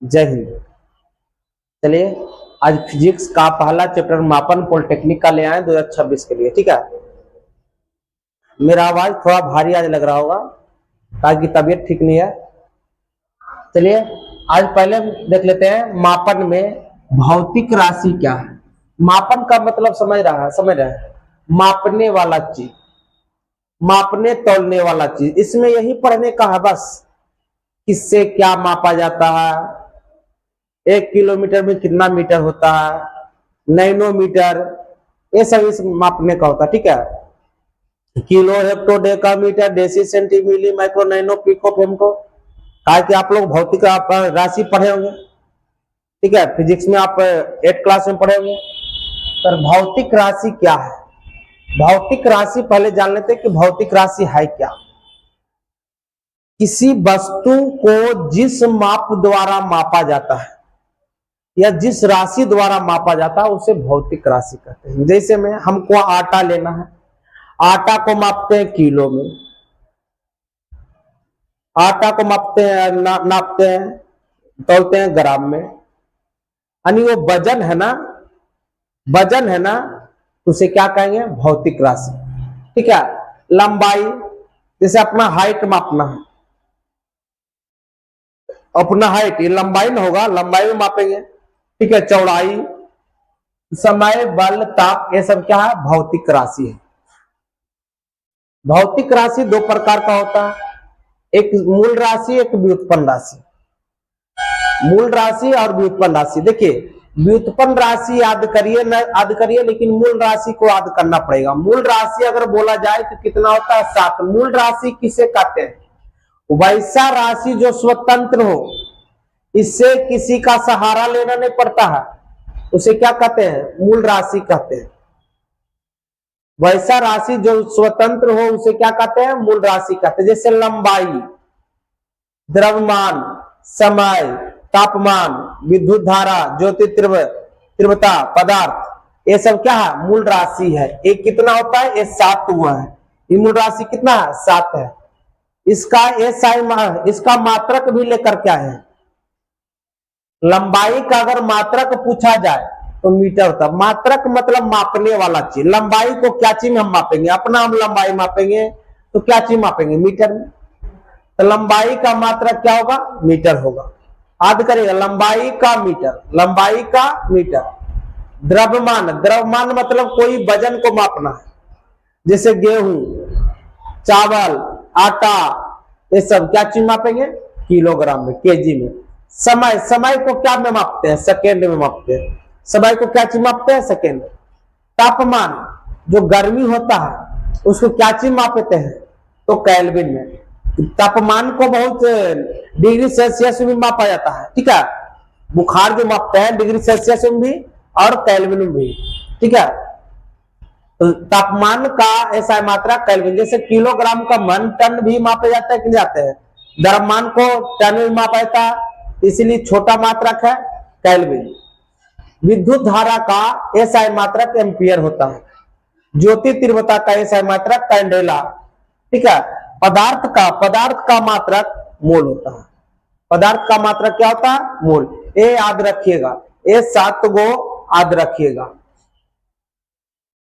जय हिंद। चलिए आज फिजिक्स का पहला चैप्टर मापन पॉलिटेक्निक का ले आए 2026 के लिए। ठीक है, मेरा आवाज थोड़ा भारी आज लग रहा होगा ताकि तबीयत ठीक नहीं है। चलिए आज पहले देख लेते हैं मापन में भौतिक राशि क्या है। मापन का मतलब समझ रहे हैं मापने वाला चीज, मापने तौलने वाला चीज। इसमें यही पढ़ने का है बस, किससे क्या मापा जाता है, 1 किलोमीटर में कितना मीटर होता है, नैनोमीटर, ये सब इस मापने का होता है। ठीक है, kilo, hecto, decametre, deci, centi, milli, micro, nano, pico, femto. कहा कि आप लोग भौतिक राशि पढ़े होंगे। ठीक है, फिजिक्स में आप 8 क्लास में पढ़े होंगे। पर भौतिक राशि क्या है? भौतिक राशि पहले जान लेते हैं कि भौतिक राशि है क्या। किसी वस्तु को जिस माप द्वारा मापा जाता है या जिस राशि द्वारा मापा जाता है उसे भौतिक राशि कहते हैं। जैसे में हमको आटा लेना है, आटा को मापते हैं किलो में, आटा को मापते हैं नापते हैं, तौलते हैं ग्राम में। यानी वो वजन है ना, वजन है ना, तो उसे क्या कहेंगे? भौतिक राशि। ठीक है, लंबाई, जैसे अपना हाइट मापना है, अपना हाइट, ये लंबाई में होगा, लंबाई में मापेंगे। ठीक है, चौड़ाई, समय, बल, ताप, ये सब क्या है? भौतिक राशि है। भौतिक राशि दो प्रकार का होता है, एक मूल राशि, एक व्युत्पन्न राशि। मूल राशि और व्युत्पन्न राशि। देखिए, व्युत्पन्न राशि याद करिए न याद करिए, लेकिन मूल राशि को याद करना पड़ेगा। मूल राशि अगर बोला जाए तो कितना होता है? 7। मूल राशि किसे कहते हैं? वैसा राशि जो स्वतंत्र हो, इससे किसी का सहारा लेना नहीं पड़ता है, उसे क्या कहते हैं? मूल राशि कहते हैं। वैसा राशि जो स्वतंत्र हो उसे क्या कहते हैं? मूल राशि कहते हैं। जैसे लंबाई, द्रव्यमान, समय, तापमान, विद्युत धारा, ज्योति तीव्रता, पदार्थ, ये सब क्या है? मूल राशि है। एक कितना होता है? ये 7 हुआ है। ये मूल राशि कितना है? 7 है। इसका इसका मात्रक भी लेकर क्या है? लंबाई का अगर मात्रक पूछा जाए तो मीटर होता है। मात्रक मतलब मापने वाला चीज। लंबाई को क्या चीज में हम मापेंगे? अपना हम लंबाई मापेंगे तो क्या चीज मापेंगे? मीटर में। तो लंबाई का मात्रक क्या होगा? मीटर होगा। याद करिएगा, लंबाई का मीटर, लंबाई का मीटर। द्रव्यमान, द्रव्यमान मतलब कोई वजन को मापना है, जैसे गेहूं, चावल, आटा, ये सब क्या चीज मापेंगे? किलोग्राम में, केजी में। समय, समय को क्या में मापते हैं? सेकेंड में मापते हैं। समय को क्या चीज मापते हैं? सेकेंड। तापमान, जो गर्मी होता है उसको क्या चीज मापते हैं? तो केल्विन में। तापमान को बहुत डिग्री सेल्सियस में मापा जाता है। ठीक है, बुखार जो मापते हैं डिग्री सेल्सियस में भी और केल्विन में भी। ठीक है, तो तापमान का ऐसा मात्रा केल्विन। जैसे किलोग्राम का मन टन भी मापे जाता है कि जाते हैं, द्रव्यमान को टन में मापा जाता है, इसलिए छोटा मात्रक है केल्विन। विद्युत धारा का ऐसा मात्रक एम्पियर होता है। ज्योति तीव्रता का ऐसा मात्रक कैंडेला। ठीक है, पदार्थ का मात्रक मोल होता है। पदार्थ का मात्रक क्या होता है? मोल। ये याद रखिएगा, ये 7 गो याद रखिएगा।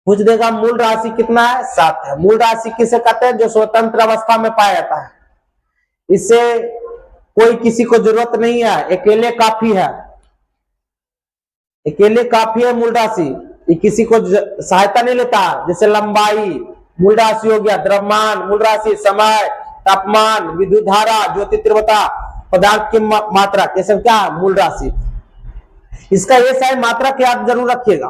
पूछ देगा मूल राशि कितना है? 7 है। मूल राशि किसे कहते हैं? जो स्वतंत्र अवस्था में पाया जाता है, इससे कोई किसी को जरूरत नहीं है, अकेले काफी है, अकेले काफी है मूल राशि। ये किसी को सहायता नहीं लेता। जैसे लंबाई मूल राशि हो गया, द्रव्यमान मूल राशि, समय, तापमान, विद्युत धारा, ज्योति तीव्रता, पदार्थ की मात्रा, ये सब क्या है? मूल राशि। इसका ये सारी मात्रा क्या आप जरूर रखिएगा,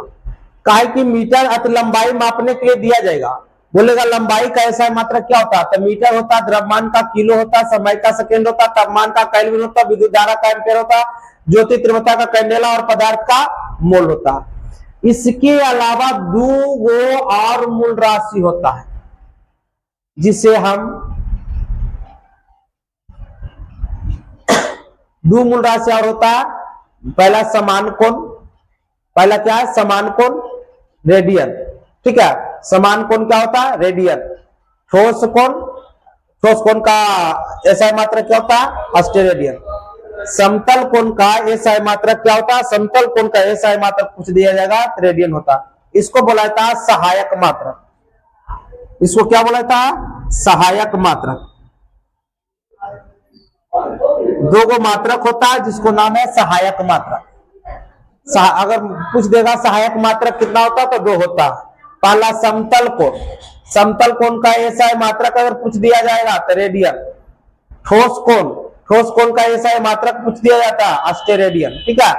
काहे कि मीटर अति लंबाई मापने के लिए दिया जाएगा। बोलेगा लंबाई का ऐसा मात्रा क्या होता है? तो मीटर होता है, द्रव्यमान का किलो होता है, समय का सेकेंड होता है, तापमान का केल्विन होता है, विद्युत धारा का एम्पियर होता है, ज्योति तीव्रता का कैंडेला और पदार्थ का मोल होता है। इसके अलावा 2 गो और मूल राशि होता है जिसे हम 2 मूल राशि और होता है। पहला समान कोण, पहला क्या है? समान कोण, रेडियन। ठीक है, समान कोण क्या होता है? रेडियन। ठोस कोण, ठोस कोण का ऐसा मात्रा क्या होता है? अस्टेरेडियन। समतल कोण का एसआई मात्रक क्या होता है? समतल कोण का एसआई मात्रक पूछ दिया जाएगा तो रेडियन होता है। इसको बोला था सहायक मात्रक। इसको क्या बोला था? सहायक मात्रक। दो गो मात्रक होता है जिसको नाम है सहायक मात्रक। अगर पूछ देगा सहायक मात्रक कितना होता तो दो होता। पहला समतल कोण, समतल कोण का एसआई मात्रक अगर पूछ दिया जाएगा तो रेडियन। ठोस कोण, ठोस कोण का एसआई मात्रक पूछ दिया जाता है अस्टेरेडियन। ठीक है,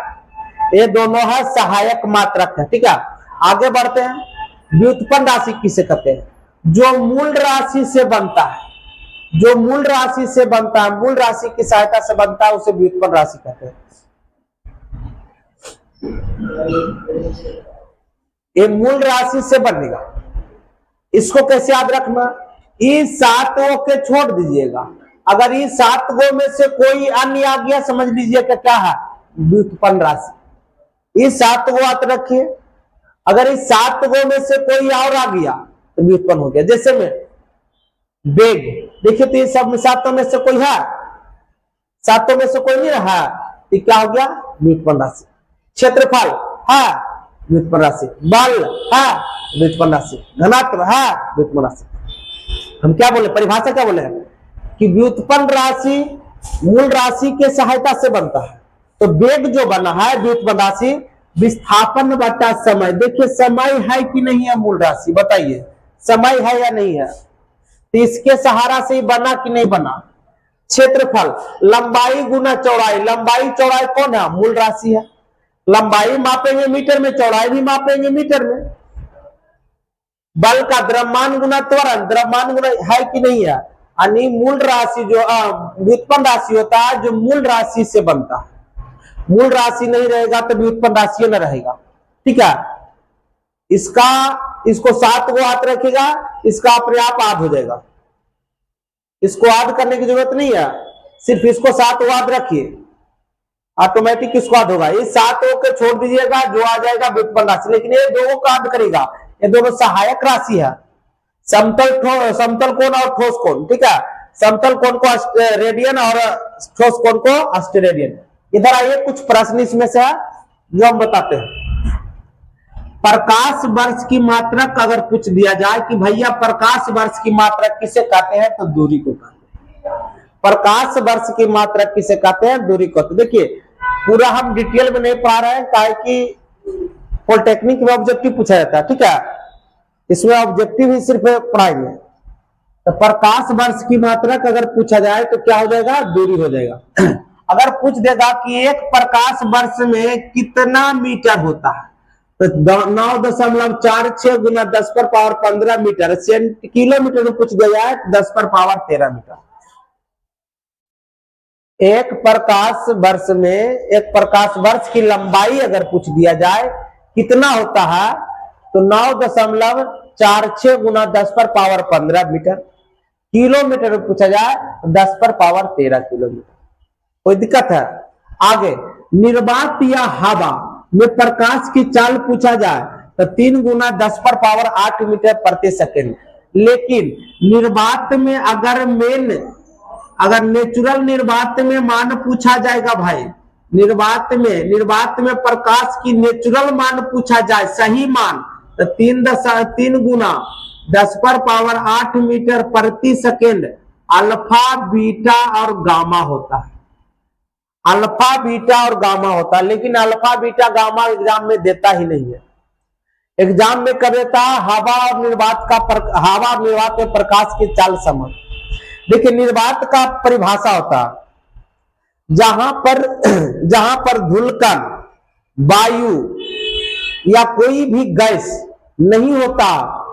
ये दोनों है सहायक मात्रक है। ठीक है, आगे बढ़ते हैं। व्युत्पन्न राशि किसे कहते हैं? जो मूल राशि से बनता है, जो मूल राशि से बनता है, मूल राशि की सहायता से बनता है, उसे व्युत्पन्न राशि कहते हैं। ये मूल राशि से बनेगा। इसको कैसे याद रखना? इस 7 के छोड़ दीजिएगा। अगर इस 7 गो में से कोई अन्य आ गया, समझ लीजिए कि क्या है? व्युत्पन्न राशि। इस 7 गो याद रखिए। अगर इस 7 गो में से कोई और आ गया तो व्युत्पन्न हो गया। जैसे में वेग, देखिए तो ये सब 7 में से कोई है? 7 में से कोई नहीं रहा, तो क्या हो गया? व्युत्पन्न राशि। क्षेत्रफल है, व्युत्पन्न राशि। बल है, व्युत्पन्न राशि। घनत्व है, व्युत्पन्न राशि। हम क्या बोले? परिभाषा क्या बोले हैं कि व्युत्पन्न राशि मूल राशि के सहायता से बनता है। तो वेग जो बना है व्युत्पन्न राशि, विस्थापन बटा समय। देखिए समय है कि नहीं है मूल राशि? बताइए, समय है या नहीं है? तो इसके सहारा से ही बना कि नहीं बना? क्षेत्रफल, लंबाई गुना चौड़ाई। लंबाई चौड़ाई कौन है? मूल राशि है। लंबाई मापेंगे मीटर में, चौड़ाई भी मापेंगे मीटर में। बल का द्रव्यमान गुना त्वरण, द्रव्यमान गुना है कि नहीं है? यानी मूल राशि जो व्युत्पन्न राशि होता है जो मूल राशि से बनता है। मूल राशि नहीं रहेगा तो व्युत्पन्न राशि न रहेगा। ठीक है, इसको 7 को हाथ रखेगा, इसका अपने आप आध हो जाएगा। इसको आध करने की जरूरत नहीं है, सिर्फ इसको 7 को हाथ रखिए, ऑटोमेटिक इसको आध होगा। ये 7 के छोड़ दीजिएगा, जो आ जाएगा व्युत्पन्न राशि। लेकिन ये दोनों का आध करेगा, ये दोनों सहायक राशि है। समतल कोण और ठोस कोण। ठीक है, समतल कोण को रेडियन और ठोस कोण को अस्टेरेडियन। इधर आइए, कुछ प्रश्न इसमें से है जो हम बताते हैं। प्रकाश वर्ष की मात्रक अगर पूछ दिया जाए कि भैया प्रकाश वर्ष की मात्रक किसे कहते हैं, तो दूरी को कहते हैं। प्रकाश वर्ष की मात्रक किसे कहते हैं? दूरी को। तो देखिए पूरा हम डिटेल में नहीं पढ़ा रहे हैं, काहे कि पॉलिटेक्निक में ऑब्जेक्टिव पूछा जाता है। ठीक है, इसमें ऑब्जेक्टिव ही सिर्फ पढ़ाएंगे। तो प्रकाश वर्ष की मात्रक अगर पूछा जाए तो क्या हो जाएगा? दूरी हो जाएगा। अगर पूछ देगा कि एक प्रकाश वर्ष में कितना मीटर होता है, तो 9.46 गुना 10 पर पावर 15 मीटर। किलोमीटर में पूछ दिया जाए 10 पर पावर 13 मीटर। एक प्रकाश वर्ष में, एक प्रकाश वर्ष की लंबाई अगर पूछ दिया जाए कितना होता है, तो 9.46 गुना 10 पर पावर 15 मीटर। किलोमीटर में पूछा जाए तो 10 पर पावर 13 किलोमीटर। कोई दिक्कत है? आगे, निर्वात या हवा में प्रकाश की चाल पूछा जाए तो 3 गुना 10 पर पावर 8 मीटर प्रति सेकेंड। लेकिन निर्वात में अगर नेचुरल निर्वात में मान पूछा जाएगा भाई, निर्वात में प्रकाश की नेचुरल मान पूछा जाए, सही मान, तो 3 गुना 10 पर पावर 8 मीटर प्रति सेकेंड अल्फा, बीटा और गामा होता है। अल्फा, बीटा और गामा होता है। लेकिन अल्फा, बीटा, गामा एग्जाम में देता ही नहीं है। एग्जाम में कर देता है हवा और निर्वात में प्रकाश की चाल समान। देखिए निर्वात का परिभाषा होता है जहां पर धूलकण, वायु या कोई भी गैस नहीं होता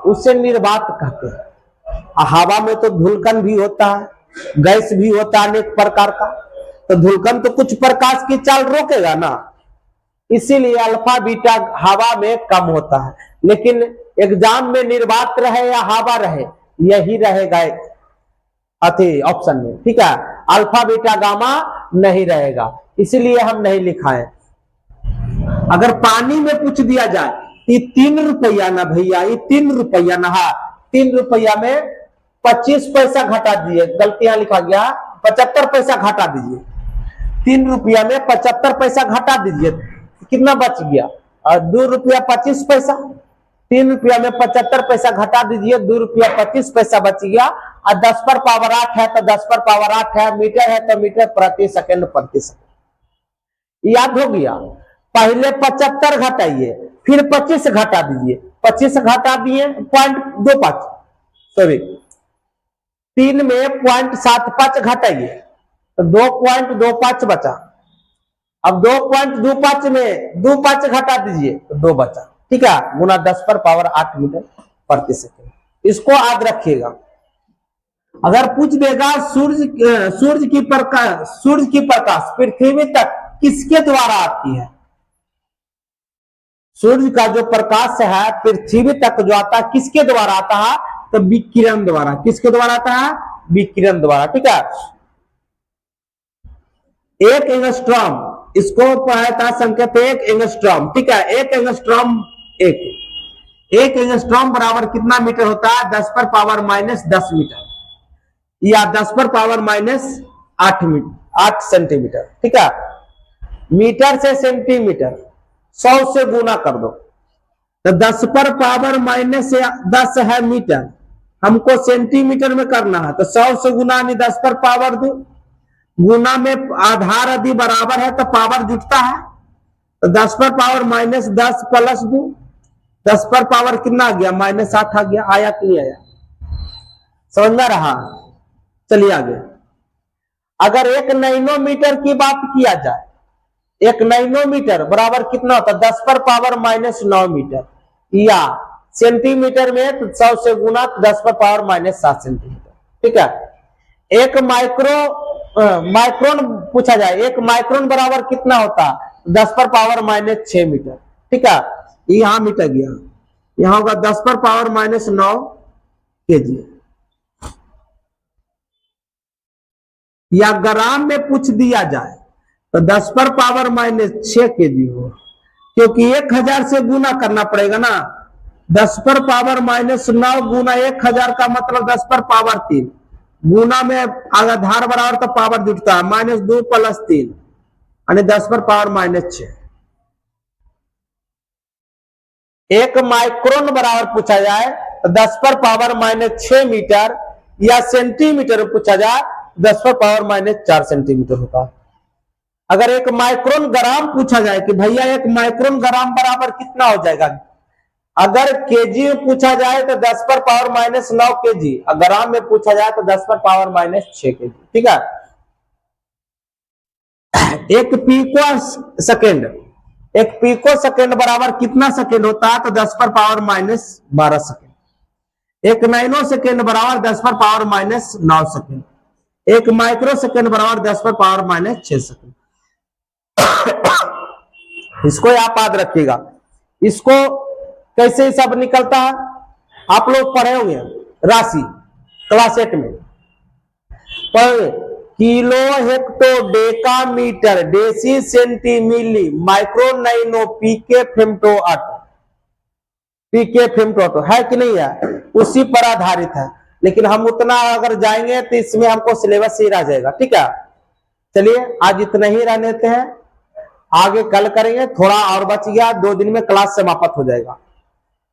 उसे निर्वात कहते हैं। हवा में तो धूलकण भी होता है, गैस भी होता है अनेक प्रकार का, तो धूलकण तो कुछ प्रकाश की चाल रोकेगा ना, इसीलिए अल्फा बीटा हवा में कम होता है। लेकिन एग्जाम में निर्वात रहे या हवा रहे, यही रहेगा ऑप्शन में। ठीक है, अल्फा बीटा गामा नहीं रहेगा, इसीलिए हम नहीं लिखा है। अगर पानी में पूछ दिया जाए ये 3 रुपया ना भैया, ये 3 रुपया ना, 3 रुपया में 25 पैसा घटा दीजिए, गलतियां लिखा गया, 75 पैसा घटा दीजिए। ₹3 में 75 पैसा घटा दीजिए, कितना बच गया? और ₹2.25। ₹3 में 75 पैसा घटा दीजिए, ₹2.25 बच गया। और 10 पर पावर 8 है तो 10 पर पावर 8 है, मीटर है तो मीटर प्रति सेकंड प्रति सेकंड। याद हो गया? पहले 75 घटाइए, फिर 25 घटा दीजिए, 25 घटा दिए 0.25, सॉरी 3 में 0.75 घटाइए तो 2.25 बचा। अब 2.25 में 25 घटा दीजिए तो 2 बचा, ठीक है, गुना 10 पर पावर 8 मीटर प्रति सेकंड। इसको याद रखिएगा। अगर पूछ देगा सूर्य की प्रकाश पृथ्वी तक किसके द्वारा आती है? सूर्य का जो प्रकाश है पृथ्वी तक जो आता है किसके द्वारा आता है? तो विकिरण द्वारा। किसके द्वारा आता है? विकिरण द्वारा, ठीक है। 1 एंगस्ट्रॉम, इसको पढ़ा संकेत 1 एंगस्ट्रॉम, ठीक है। 1 एंगस्ट्रॉम 1 एंगस्ट्रॉम बराबर कितना मीटर होता है? 10 पर पावर -10 मीटर या 10 पर पावर -8 सेंटीमीटर, ठीक है। मीटर से सेंटीमीटर 100 से गुना कर दो तो 10 पर पावर -10 है मीटर, हमको सेंटीमीटर में करना है तो 100 से गुना नहीं 10 पर पावर 2, गुना में आधार यदि बराबर है तो पावर जुटता है, तो 10 पर पावर -10 प्लस 2, 10 पर पावर कितना आ गया? -8 आ गया। आया कि नहीं आया? समझ में रहा? चलिए आगे। अगर 1 नैनोमीटर की बात किया जाए, 1 नैनोमीटर बराबर कितना होता है? 10 पर पावर -9 मीटर, या सेंटीमीटर में तो 100 से गुना 10 पर पावर -7 सेंटीमीटर, ठीक है। 1 माइक्रोन पूछा जाए, 1 माइक्रोन बराबर कितना होता? 10 पर पावर -6 मीटर, ठीक है। यहां मीटर गया, यहां होगा 10 पर पावर -9 kg। या ग्राम में पूछ दिया जाए तो 10 पर पावर -6 kg हो, क्योंकि 1000 से गुना करना पड़ेगा ना। 10 पर पावर -9 गुना 1000 का मतलब 10 पर पावर 3, गुना में आधार बराबर तो पावर जुटता है -2 प्लस 3 यानी 10 पर पावर -6। 1 माइक्रोन बराबर पूछा जाए तो 10 पर पावर -6 मीटर, या सेंटीमीटर पूछा जाए 10 पर पावर -4 सेंटीमीटर होता है। अगर 1 माइक्रोन ग्राम पूछा जाए कि भैया 1 माइक्रोन ग्राम बराबर कितना हो जाएगा, अगर केजी में पूछा जाए तो 10 पर पावर -9 kg, ग्राम में पूछा जाए तो 10 पर पावर -6 kg, ठीक है। 1 पिको सेकेंड बराबर कितना सेकेंड होता है? तो 10 पर पावर -12 सेकेंड। 1 नैनो सेकेंड बराबर 10 पर पावर -9 सेकेंड। 1 माइक्रो सेकेंड बराबर 10 पर पावर -6 सेकेंड। इसको आप याद रखिएगा। इसको कैसे सब निकलता है? आप लोग पढ़े होंगे राशि क्लास 8 में, पर kilo hecto decametre deci centi milli micro nano pico femto atto है कि नहीं है? उसी पर आधारित है, लेकिन हम उतना अगर जाएंगे तो इसमें हमको सिलेबस ही रह जाएगा, ठीक है। चलिए आज इतना ही रहने देते हैं, आगे कल करेंगे। थोड़ा और बच गया, 2 दिन में क्लास समाप्त हो जाएगा।